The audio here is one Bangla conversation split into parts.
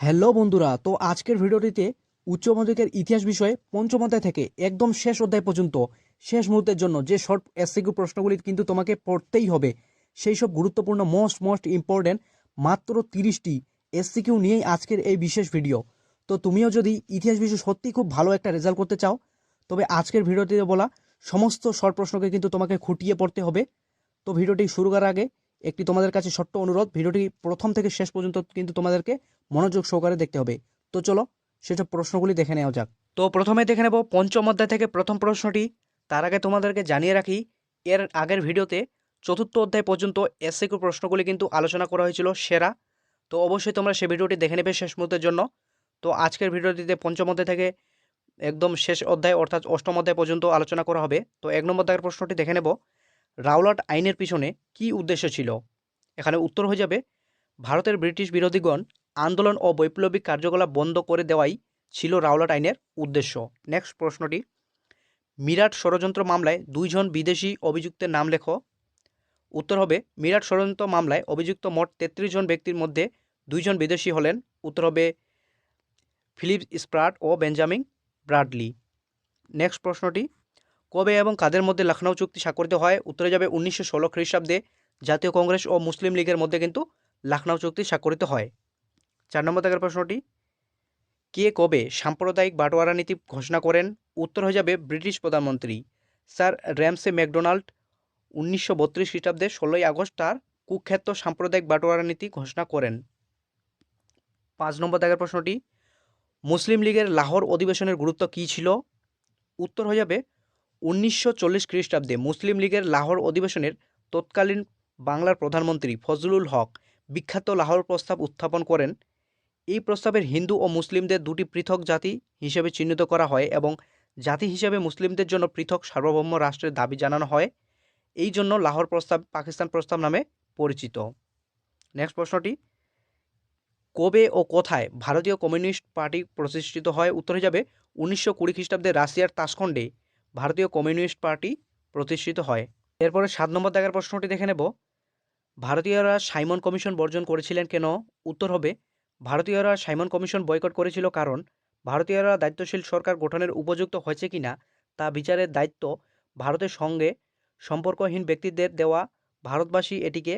হ্যালো বন্ধুরা, তো আজকের ভিডিওটিতে উচ্চ মাধ্যমিকের ইতিহাস বিষয়ে পঞ্চম অধ্যায় থেকে একদম শেষ অধ্যায় পর্যন্ত শেষ মুহূর্তের জন্য যে শর্ট এসসিকিউ প্রশ্নগুলি কিন্তু তোমাকে পড়তেই হবে, সেই সব গুরুত্বপূর্ণ মোস্ট ইম্পর্টেন্ট মাত্র 30টি এসসিকিউ নিয়েই আজকের এই বিশেষ ভিডিও। তো তুমিও যদি ইতিহাস বিষয়ে সত্যি খুব ভালো একটা রেজাল্ট করতে চাও, তবে আজকের ভিডিওটিতে বলা সমস্ত শর্ট প্রশ্নকে কিন্তু তোমাকে খুঁটিয়ে পড়তে হবে। তো ভিডিওটি শুরু করার আগে একটি তোমাদের কাছে ছোট্ট অনুরোধ, ভিডিওটি প্রথম থেকে শেষ পর্যন্ত কিন্তু তোমাদেরকে মনোযোগ সহকারে দেখতে হবে। তো চলো সেসব প্রশ্নগুলি দেখে নেওয়া যাক। তো প্রথমে দেখে নেব পঞ্চম অধ্যায় থেকে প্রথম প্রশ্নটি। তার আগে তোমাদেরকে জানিয়ে রাখি, এর আগের ভিডিওতে চতুর্থ অধ্যায় পর্যন্ত এসসিকিউ প্রশ্নগুলি কিন্তু আলোচনা করা হয়েছিল সেরা। তো অবশ্যই তোমরা সেই ভিডিওটি দেখে নেবে শেষ মুহূর্তের জন্য। তো আজকের ভিডিওটিতে পঞ্চম অধ্যায় থেকে একদম শেষ অধ্যায় অর্থাৎ অষ্টম অধ্যায় পর্যন্ত আলোচনা করা হবে। তো এক নম্বর দাগের প্রশ্নটি দেখে নেব, রাওলাট আইনের পিছনে কী উদ্দেশ্য ছিল? এখানে উত্তর হয়ে যাবে, ভারতের ব্রিটিশ বিরোধীগণ আন্দোলন ও বৈপ্লবিক কার্যকলাপ বন্ধ করে দেওয়াই ছিল রাওলাট আইনের উদ্দেশ্য। নেক্সট প্রশ্নটি, মিরাট ষড়যন্ত্র মামলায় 2 জন বিদেশি অভিযুক্তের নাম লেখো। উত্তর হবে, মিরাট ষড়যন্ত্র মামলায় অভিযুক্ত মোট 33 জন ব্যক্তির মধ্যে 2 জন বিদেশি হলেন। উত্তর হবে ফিলিপ স্প্রাট ও বেঞ্জামিন ব্রাডলি। নেক্সট প্রশ্নটি, কবে এবং কাদের মধ্যে লখনৌ চুক্তি স্বাক্ষরিত হয়? উত্তরে যাবে 1916 খ্রিস্টাব্দে জাতীয় কংগ্রেস ও মুসলিম লীগের মধ্যে কিন্তু লখনৌ চুক্তি স্বাক্ষরিত হয়। 4 নম্বর দাগের প্রশ্নটি, কে কবে সাম্প্রদায়িক বাটোয়ারা নীতি ঘোষণা করেন? উত্তর হয়ে যাবে ব্রিটিশ প্রধানমন্ত্রী স্যার র্যামসে ম্যাকডোনাল্ড 1932 খ্রিস্টাব্দে 16ই আগস্ট তার কুখ্যাত সাম্প্রদায়িক বাটোয়ারা নীতি ঘোষণা করেন। 5 নম্বর দাগের প্রশ্নটি, মুসলিম লীগের লাহোর অধিবেশনের গুরুত্ব কী ছিল? উত্তর হয়ে যাবে 1940 খ্রিস্টাব্দে মুসলিম লীগের লাহোর অধিবেশনের তৎকালীন বাংলার প্রধানমন্ত্রী ফজলুল হক বিখ্যাত লাহোর প্রস্তাব উত্থাপন করেন। এই প্রস্তাবের হিন্দু ও মুসলিমদের দুটি পৃথক জাতি হিসেবে চিহ্নিত করা হয় এবং জাতি হিসেবে মুসলিমদের জন্য পৃথক সার্বভৌম রাষ্ট্রের দাবি জানানো হয়। এই জন্য লাহোর প্রস্তাব পাকিস্তান প্রস্তাব নামে পরিচিত। নেক্সট প্রশ্নটি, কবে ও কোথায় ভারতীয় কমিউনিস্ট পার্টি প্রতিষ্ঠিত হয়? উত্তরে যাবে 1920 খ্রিস্টাব্দে রাশিয়ার তাশখণ্ডে ভারতীয় কমিউনিস্ট পার্টি প্রতিষ্ঠিত হয়। এরপরে 7 নম্বর দাগের প্রশ্নটি দেখে নেব, ভারতীয়রা সাইমন কমিশন বর্জন করেছিলেন কেন? উত্তর হবে, ভারতীয়রা সাইমন কমিশন বয়কট করেছিল কারণ ভারতীয়রা দায়িত্বশীল সরকার গঠনের উপযুক্ত হয়েছে কিনা তা বিচারের দায়িত্ব ভারতের সঙ্গে সম্পর্কহীন ব্যক্তিদের দেওয়া। ভারতবাসী এটিকে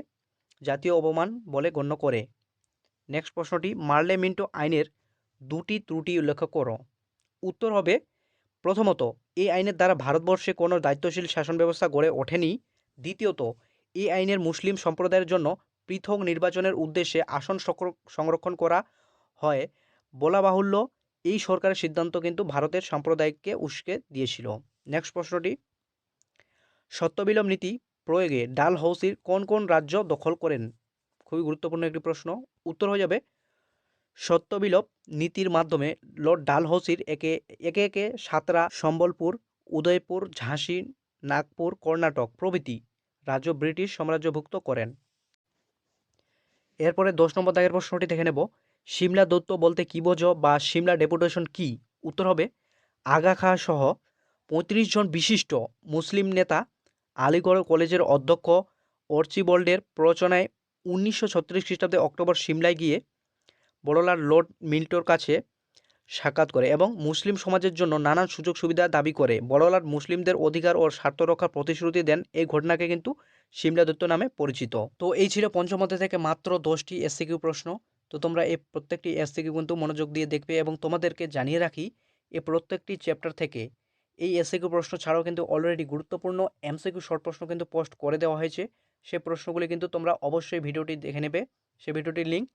জাতীয় অপমান বলে গণ্য করে। নেক্সট প্রশ্নটি, মার্লে মিন্টো আইনের দুটি ত্রুটি উল্লেখ করো। উত্তর হবে, প্রথমত, এই আইনের দ্বারা ভারতবর্ষে কোনো দায়িত্বশীল শাসন ব্যবস্থা গড়ে ওঠেনি। দ্বিতীয়ত, এই আইনের মুসলিম সম্প্রদায়ের জন্য পৃথক নির্বাচনের উদ্দেশ্যে আসন সংরক্ষণ করা হয়। বলা বাহুল্য, এই সরকারের সিদ্ধান্ত কিন্তু ভারতের সম্প্রদায়কে উস্কে দিয়েছিল। নেক্সট প্রশ্নটি, সত্যবিলোপ নীতি প্রয়োগে ডালহৌসির কোন কোন রাজ্য দখল করেন? খুবই গুরুত্বপূর্ণ একটি প্রশ্ন। উত্তর হয়ে যাবে, সত্যবিলোপ নীতির মাধ্যমে লর্ড ডালহৌসির একে একে সাতরা, সম্বলপুর, উদয়পুর, ঝাঁসি, নাগপুর, কর্ণাটক প্রভৃতি রাজ্য ব্রিটিশ সাম্রাজ্যভুক্ত করেন। এরপরে 10 নম্বর দাগের প্রশ্নটি দেখে নেব, সিমলা দৌত্য বলতে কী বোঝো বা সিমলা ডেপুটেশন কি? উত্তর হবে, আগা খাঁ সহ 35 জন বিশিষ্ট মুসলিম নেতা আলিগড় কলেজের অধ্যক্ষ অর্চিবল্ডের প্ররোচনায় 1936 খ্রিস্টাব্দে অক্টোবর সিমলায় গিয়ে বড়লাট লর্ড মিল্টোর কাছে সাক্ষাৎ করে এবং মুসলিম সমাজের জন্য নানান সুযোগ সুবিধা দাবি করে বড়লাট মুসলিমদের অধিকার ও স্বার্থ রক্ষার প্রতিশ্রুতি দেন। এই ঘটনাকে কিন্তু সিমলা দৌত্য নামে পরিচিত। তো এই ছিল পঞ্চম অধ্যায় থেকে মাত্র 10টি এসসিকিউ প্রশ্ন। তো তোমরা এই প্রত্যেকটি এসসিকিউ কিন্তু মনোযোগ দিয়ে দেখবে এবং তোমাদেরকে জানিয়ে রাখি, এই প্রত্যেকটি চ্যাপ্টার থেকে এই এসসিকিউ প্রশ্ন ছাড়াও কিন্তু অলরেডি গুরুত্বপূর্ণ এমসিকিউ শর্ট প্রশ্ন কিন্তু পোস্ট করে দেওয়া হয়েছে। সেই প্রশ্নগুলি কিন্তু তোমরা অবশ্যই ভিডিওটি দেখে নেবে। সেই ভিডিওটির লিঙ্ক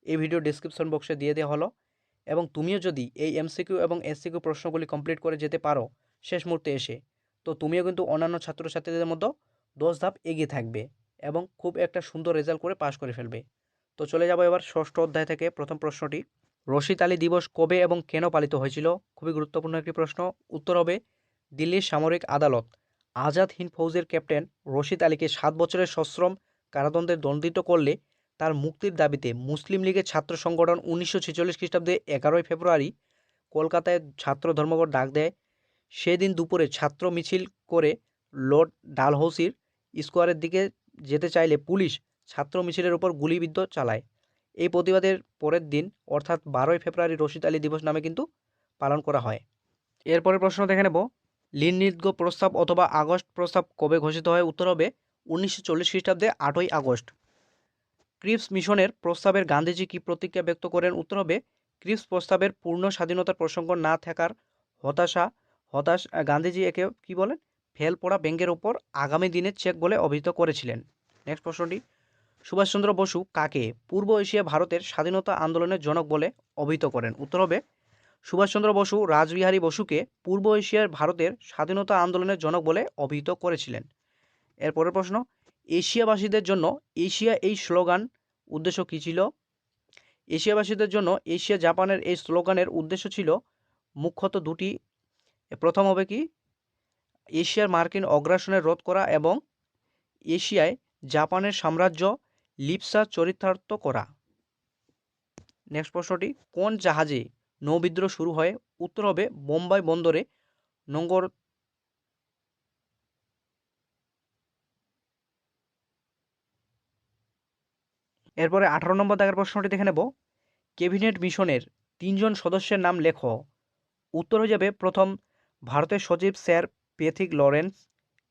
এই ভিডিও ডেসক্রিপশন বক্সে দিয়ে দেওয়া হলো। এবং তুমিও যদি এই এমসিকিউ এবং এসসিকিউ প্রশ্নগুলি কমপ্লিট করে যেতে পারো শেষ মুহূর্তে এসে, তো তুমিও কিন্তু অন্যান্য ছাত্রছাত্রীদের মধ্যে 10 ধাপ এগিয়ে থাকবে এবং খুব একটা সুন্দর রেজাল্ট করে পাশ করে ফেলবে। তো চলে যাব এবার ষষ্ঠ অধ্যায় থেকে প্রথম প্রশ্নটি, রশিদ আলী দিবস কবে এবং কেন পালিত হয়েছিল? খুবই গুরুত্বপূর্ণ একটি প্রশ্ন। উত্তর হবে, দিল্লির সামরিক আদালত আজাদ হিন্দ ফৌজের ক্যাপ্টেন রশিদ আলীকে 7 বছরের সশ্রম কারাদণ্ডে দণ্ডিত করলে তার মুক্তির দাবিতে মুসলিম লীগের ছাত্র সংগঠন 1946 খ্রিস্টাব্দে 11ই ফেব্রুয়ারি কলকাতায় ছাত্র ধর্মঘট ডাক দেয়। সেদিন দুপুরে ছাত্র মিছিল করে লর্ড ডালহৌসির স্কোয়ারের দিকে যেতে চাইলে পুলিশ ছাত্র মিছিলের ওপর গুলিবিদ্ধ চালায়। এই প্রতিবাদের পরের দিন অর্থাৎ 12ই ফেব্রুয়ারি রশিদ আলী দিবস নামে কিন্তু পালন করা হয়। এরপরের প্রশ্ন দেখে নেব, লিনলিথগ প্রস্তাব অথবা আগস্ট প্রস্তাব কবে ঘোষিত হয়? উত্তর হবে 1940 খ্রিস্টাব্দে 8ই আগস্ট। ক্রিপস মিশনের প্রস্তাবের গান্ধীজি কি প্রতিক্রিয়া ব্যক্ত করেন? উত্তর হবে ক্রিপস প্রস্তাবের পূর্ণ স্বাধীনতার প্রসঙ্গ না থাকার হতাশ গান্ধীজি একে কি বলেন? ফেল পড়া ব্যাঙের ওপর আগামী দিনের চেক বলে অভিহিত করেছিলেন। নেক্সট প্রশ্নটি, সুভাষচন্দ্র বসু কাকে পূর্ব এশিয়া ভারতের স্বাধীনতা আন্দোলনের জনক বলে অভিহিত করেন? উত্তর হবে সুভাষচন্দ্র বসু রাসবিহারী বসুকে পূর্ব এশিয়ার ভারতের স্বাধীনতা আন্দোলনের জনক বলে অভিহিত করেছিলেন। এরপরের প্রশ্ন, এশিয়াবাসীদের জন্য এশিয়া এই স্লোগান উদ্দেশ্য কী ছিল? এশিয়াবাসীদের জন্য এশিয়া জাপানের এই স্লোগানের উদ্দেশ্য ছিল মুখ্যত দুটি। প্রথম হবে কি, এশিয়ার মার্কিন অগ্রাসনের রোধ করা এবং এশিয়ায় জাপানের সাম্রাজ্য লিপ্সা চরিতার্থ করা। নেক্সট প্রশ্নটি, কোন জাহাজে নৌবিদ্রোহ শুরু হয়? উত্তর হবে বোম্বাই বন্দরে নোঙ্গর। এরপরে 18 নম্বর দাগের প্রশ্নটি দেখে নেব, ক্যাবিনেট মিশনের 3 জন সদস্যের নাম লেখো। উত্তর হয়ে যাবে প্রথম ভারতের সচিব স্যার প্যাথিক লরেন্স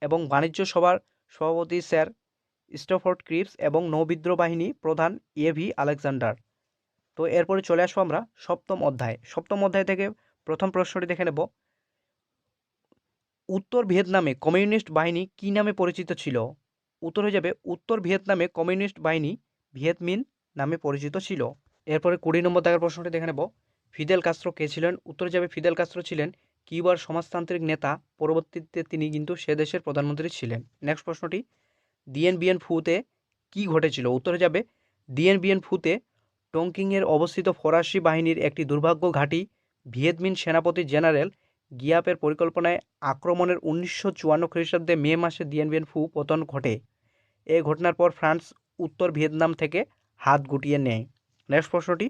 এবং বাণিজ্য সভার সভাপতি স্যার স্ট্যাফোর্ড ক্রিপস এবং নৌবিদ্রোহ বাহিনী প্রধান এভি আলেকজান্ডার। তো এরপরে চলে আসবো আমরা সপ্তম অধ্যায় থেকে প্রথম প্রশ্নটি দেখে নেব, উত্তর ভিয়েতনামে কমিউনিস্ট বাহিনী কী নামে পরিচিত ছিল? উত্তর হয়ে যাবে উত্তর ভিয়েতনামে কমিউনিস্ট বাহিনী ভিয়েতমিন নামে পরিচিত ছিল। এরপরে 20 নম্বর দাগের প্রশ্নটি দেখে নেব, ফিদেল কাস্ত্রো কে ছিলেন? উত্তরে যাবে ফিদেল কাস্ত্রো ছিলেন কিউবার সমাজতান্ত্রিক নেতা, পরবর্তীতে তিনি কিন্তু সে দেশের প্রধানমন্ত্রী ছিলেন। নেক্সট প্রশ্নটি, দিয়েন বিয়েন ফুতে কি ঘটেছিল? উত্তরে যাবে দিয়েন বিয়েন ফুতে টংকিংয়ের অবস্থিত ফরাসি বাহিনীর একটি দুর্ভাগ্য ঘাঁটি ভিয়েতমিন সেনাপতি জেনারেল গিয়াপের পরিকল্পনায় আক্রমণের 1954 খ্রিস্টাব্দে মে মাসে দিয়েন বিয়েন ফু পতন ঘটে। এই ঘটনার পর ফ্রান্স উত্তর ভিয়েতনাম থেকে হাত গুটিয়ে নেয়। নেক্সট প্রশ্নটি,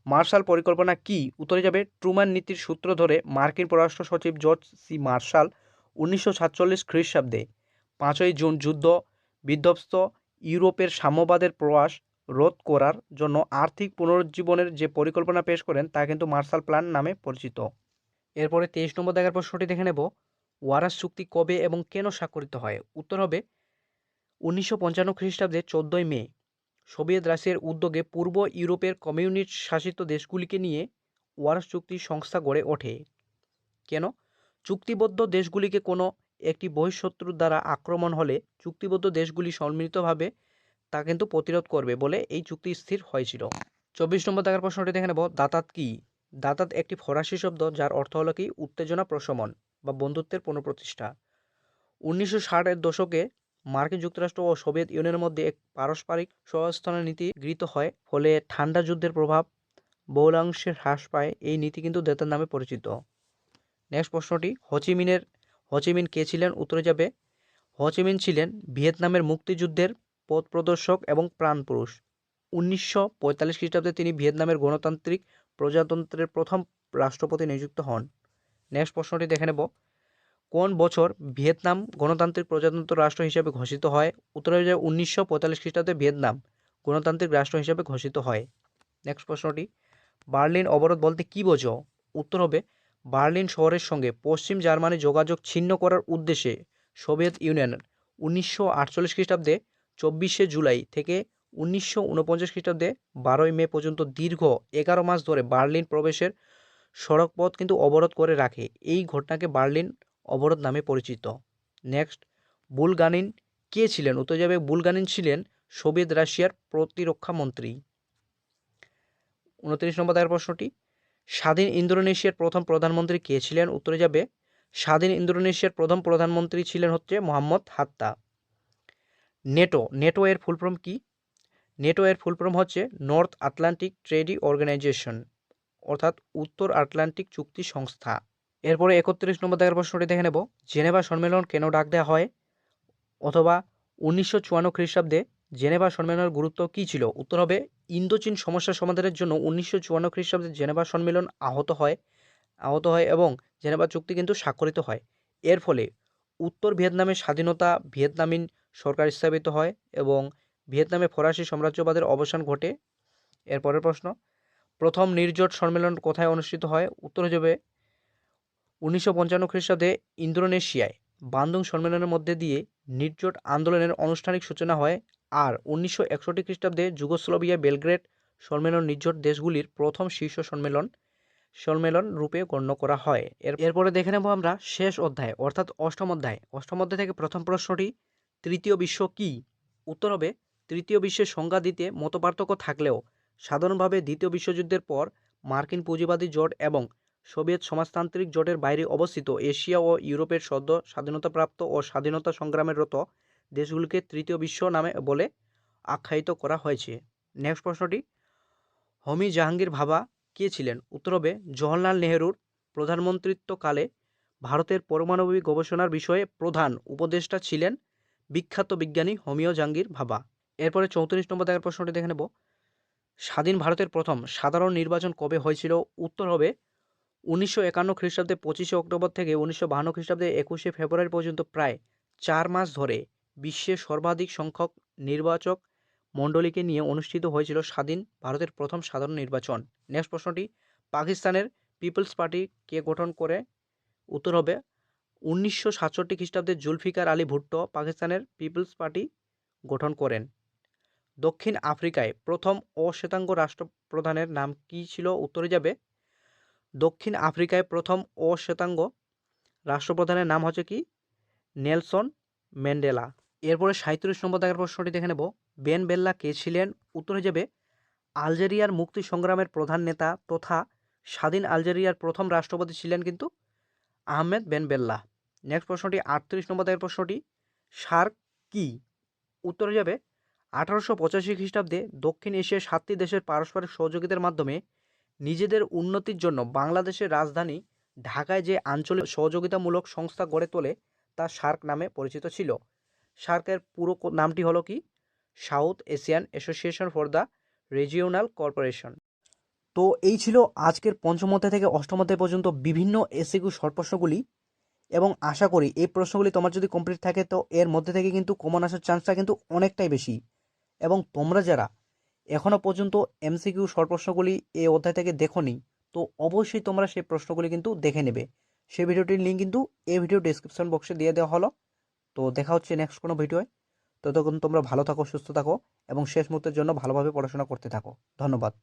মার্শাল পরিকল্পনা কি? উত্তরে যাবে ট্রুম্যান নীতির সূত্র ধরে মার্কিন পররাষ্ট্র সচিব জর্জ সি মার্শাল 1947 খ্রিস্টাব্দে 5ই জুন যুদ্ধ বিধ্বস্ত ইউরোপের সাম্যবাদের প্রয়াস রোধ করার জন্য আর্থিক পুনরুজ্জীবনের যে পরিকল্পনা পেশ করেন তা কিন্তু মার্শাল প্ল্যান নামে পরিচিত। এরপরে 23 নম্বর দাগের প্রশ্নটি দেখে নেব, ওয়ারাস চুক্তি কবে এবং কেন স্বাক্ষরিত হয়? উত্তর হবে 1955 খ্রিস্টাব্দে 14ই মে সোভিয়েত রাশিয়ার উদ্যোগে পূর্ব ইউরোপের কমিউনিস্ট শাসিত দেশগুলিকে নিয়ে ওয়ারাস চুক্তি সংস্থা গড়ে ওঠে। কেন? চুক্তিবদ্ধ দেশগুলিকে কোনো একটি বহিঃশত্রুর দ্বারা আক্রমণ হলে চুক্তিবদ্ধ দেশগুলি সম্মিলিতভাবে তা কিন্তু প্রতিরোধ করবে বলে এই চুক্তি স্থির হয়েছিল। 24 নম্বর দাগের প্রশ্নটি দেখে নেব, দাতাত কি? দাতাত একটি ফরাসি শব্দ যার অর্থ হলো কি উত্তেজনা প্রশমন বা বন্ধুত্বের পুনঃপ্রতিষ্ঠা। 1960-এর দশকে মার্কিন যুক্তরাষ্ট্র ও সোভিয়েত ইউনিয়নের মধ্যে এক পারস্পরিক সহাবস্থানের নীতি গৃহীত হয়, ফলে ঠান্ডা যুদ্ধের প্রভাব বহুলাংশে হ্রাস পায়। এই নীতি কিন্তু দাতাত নামে পরিচিত। নেক্সট প্রশ্নটি, হোচিমিন কে ছিলেন? উত্তরে যাবে হোচিমিন ছিলেন ভিয়েতনামের মুক্তিযুদ্ধের পথ প্রদর্শক এবং প্রাণপুরুষ। 1945 খ্রিস্টাব্দে তিনি ভিয়েতনামের গণতান্ত্রিক প্রজাতন্ত্রের প্রথম রাষ্ট্রপতি নিযুক্ত হন। নেক্সট প্রশ্নটি দেখে নেব, কোন বছর ভিয়েতনাম গণতান্ত্রিক প্রজাতন্ত্র রাষ্ট্র হিসেবে ঘোষিত হয়? উত্তরে হয়ে যাবে 1945 খ্রিস্টাব্দে ভিয়েতনাম গণতান্ত্রিক রাষ্ট্র হিসেবে ঘোষিত হয়। নেক্সট প্রশ্নটি, বার্লিন অবরোধ বলতে কী বোঝো? উত্তর হবে বার্লিন শহরের সঙ্গে পশ্চিম জার্মানি যোগাযোগ ছিন্ন করার উদ্দেশ্যে সোভিয়েত ইউনিয়ন 1948 খ্রিস্টাব্দে 24শে জুলাই থেকে 1949 খ্রিস্টাব্দে 12ই মে পর্যন্ত দীর্ঘ 11 মাস ধরে বার্লিন প্রবেশের সড়কপথ কিন্তু অবরোধ করে রাখে। এই ঘটনাকে বার্লিন অবরোধ নামে পরিচিত। নেক্সট, বুলগানিন কে ছিলেন? উত্তর যাবে বুলগানিন ছিলেন সোভিয়েত রাশিয়ার প্রতিরক্ষা মন্ত্রী। 29 নম্বর দাগের প্রশ্নটি, স্বাধীন ইন্দোনেশিয়ার প্রথম প্রধানমন্ত্রী কে ছিলেন? উত্তরে যাবে স্বাধীন ইন্দোনেশিয়ার প্রথম প্রধানমন্ত্রী ছিলেন হচ্ছে মোহাম্মদ হাত্তা। নেটো এর ফুল ফর্ম কি? নেটো এর ফুল ফর্ম হচ্ছে নর্থ আটলান্টিক ট্রেডি অর্গানাইজেশন, অর্থাৎ উত্তর আটলান্টিক চুক্তি সংস্থা। এরপরে 31 নম্বর দাগের প্রশ্নটি দেখে নেব, জেনেভা সম্মেলন কেন ডাক দেওয়া হয়? অথবা 1954 খ্রিস্টাব্দে জেনেভা সম্মেলনের গুরুত্ব কী ছিল? উত্তর হবে ইন্দোচীন সমস্যা সমাধানের জন্য 1954 খ্রিস্টাব্দে জেনেভা সম্মেলন আহত হয় এবং জেনেভা চুক্তি কিন্তু স্বাক্ষরিত হয়। এর ফলে উত্তর ভিয়েতনামের স্বাধীনতা, ভিয়েতনামিন সরকার স্থাপিত হয় এবং ভিয়েতনামে ফরাসি সাম্রাজ্যবাদের অবসান ঘটে এরপরের প্রশ্ন, প্রথম নির্জোট সম্মেলন কোথায় অনুষ্ঠিত হয়? উত্তর হয়ে যাবে 1955 খ্রিস্টাব্দে ইন্দোনেশিয়ায় বান্দুং সম্মেলনের মধ্যে দিয়ে নির্জোট আন্দোলনের আনুষ্ঠানিক সূচনা হয়। আর 1961 খ্রিস্টাব্দে যুগোস্লাভিয়া বেলগ্রেড সম্মেলন নির্জোট দেশগুলির প্রথম শীর্ষ সম্মেলন রূপে গণ্য করা হয়। এরপরে দেখে নেব আমরা শেষ অধ্যায় অর্থাৎ অষ্টম অধ্যায়। অষ্টম অধ্যায় থেকে প্রথম প্রশ্নটি, তৃতীয় বিশ্ব কি? উত্তর হবে, তৃতীয় বিশ্বের সংজ্ঞা দিতে মতপার্থক্য থাকলেও সাধারণভাবে দ্বিতীয় বিশ্বযুদ্ধের পর মার্কিন পুঁজিবাদী জোট এবং সোভিয়েত সমাজতান্ত্রিক জোটের বাইরে অবস্থিত এশিয়া ও ইউরোপের সদ্য স্বাধীনতাপ্রাপ্ত ও স্বাধীনতা সংগ্রামের রত দেশগুলিকে তৃতীয় বিশ্ব নামে বলে আখ্যায়িত করা হয়েছে। নেক্সট প্রশ্নটি, হোমি জাহাঙ্গীর ভাবা কে ছিলেন? উত্তর হবে, জওহরলাল নেহরুর প্রধানমন্ত্রিত্বকালে ভারতের পারমাণবিক গবেষণার বিষয়ে প্রধান উপদেষ্টা ছিলেন বিখ্যাত বিজ্ঞানী হোমিও জাহাঙ্গীর ভাবা। এরপরে 34 নম্বর দাগের প্রশ্নটি দেখে নেব, স্বাধীন ভারতের প্রথম সাধারণ নির্বাচন কবে হয়েছিল? উত্তর হবে 1951 খ্রিস্টাব্দে 25 অক্টোবর থেকে 1952 খ্রিস্টাব্দে 21 ফেব্রুয়ারি পর্যন্ত প্রায় 4 মাস ধরে বিশ্বের সর্বাধিক সংখ্যক নির্বাচক মণ্ডলীকে নিয়ে অনুষ্ঠিত হয়েছিল স্বাধীন ভারতের প্রথম সাধারণ নির্বাচন। নেক্সট প্রশ্নটি, পাকিস্তানের পিপলস পার্টি কে গঠন করে? উত্তর হবে 1967 খ্রিস্টাব্দে জুলফিকার আলী ভুট্টো পাকিস্তানের পিপলস পার্টি গঠন করেন। দক্ষিণ আফ্রিকায় প্রথম অশ্বেতাঙ্গ রাষ্ট্রপ্রধানের নাম কি ছিল? উত্তরে যাবে, দক্ষিণ আফ্রিকায় প্রথম অশ্বেতাঙ্গ রাষ্ট্রপ্রধানের নাম হচ্ছে কি? Nelson Mandela. এরপরে 37 নম্বর দাগের প্রশ্নটি দেখে নেব, বেন বেল্লা কে ছিলেন? উত্তরে যাবে, আলজেরিয়ার মুক্তি সংগ্রামের প্রধান নেতা তথা স্বাধীন আলজেরিয়ার প্রথম রাষ্ট্রপতি ছিলেন কিন্তু আহমেদ বেন বেল্লা। নেক্সট প্রশ্নটি 38 নম্বর দাগের প্রশ্নটি, সার্ক কি? উত্তরে যাবে, 1885 খ্রিস্টাব্দে দক্ষিণ এশিয়ার 7টি দেশের পারস্পরিক সহযোগিতার মাধ্যমে নিজেদের উন্নতির জন্য বাংলাদেশের রাজধানী ঢাকায় যে আঞ্চলিক সহযোগিতামূলক সংস্থা গড়ে তোলে তা সার্ক নামে পরিচিত ছিল। সার্কের পুরো নামটি হলো কি? South Asian association for the regional corporation. তো এই ছিল আজকের পঞ্চম অধ্যায় থেকে অষ্টম অধ্যায় পর্যন্ত বিভিন্ন এসিকিউ শর্ট প্রশ্নগুলি, এবং আশা করি এই প্রশ্নগুলি তোমার যদি কমপ্লিট থাকে তো এর মধ্যে থেকে কিন্তু কমন আসার চান্সটা কিন্তু অনেকটাই বেশি। এবং তোমরা যারা এখনও পর্যন্ত এমসিকিউ শর্ট প্রশ্নগুলি এই অধ্যায় থেকে দেখোনি তো অবশ্যই তোমরা সেই প্রশ্নগুলি কিন্তু দেখে নেবে। সেই ভিডিওটির লিঙ্ক কিন্তু এই ভিডিও ডেসক্রিপশন বক্সে দিয়ে দেওয়া হলো। তো দেখা হচ্ছে নেক্সট কোনো ভিডিওয়। ততক্ষণ তোমরা ভালো থাকো, সুস্থ থাকো এবং শেষ মুহূর্তের জন্য ভালোভাবে পড়াশোনা করতে থাকো। ধন্যবাদ।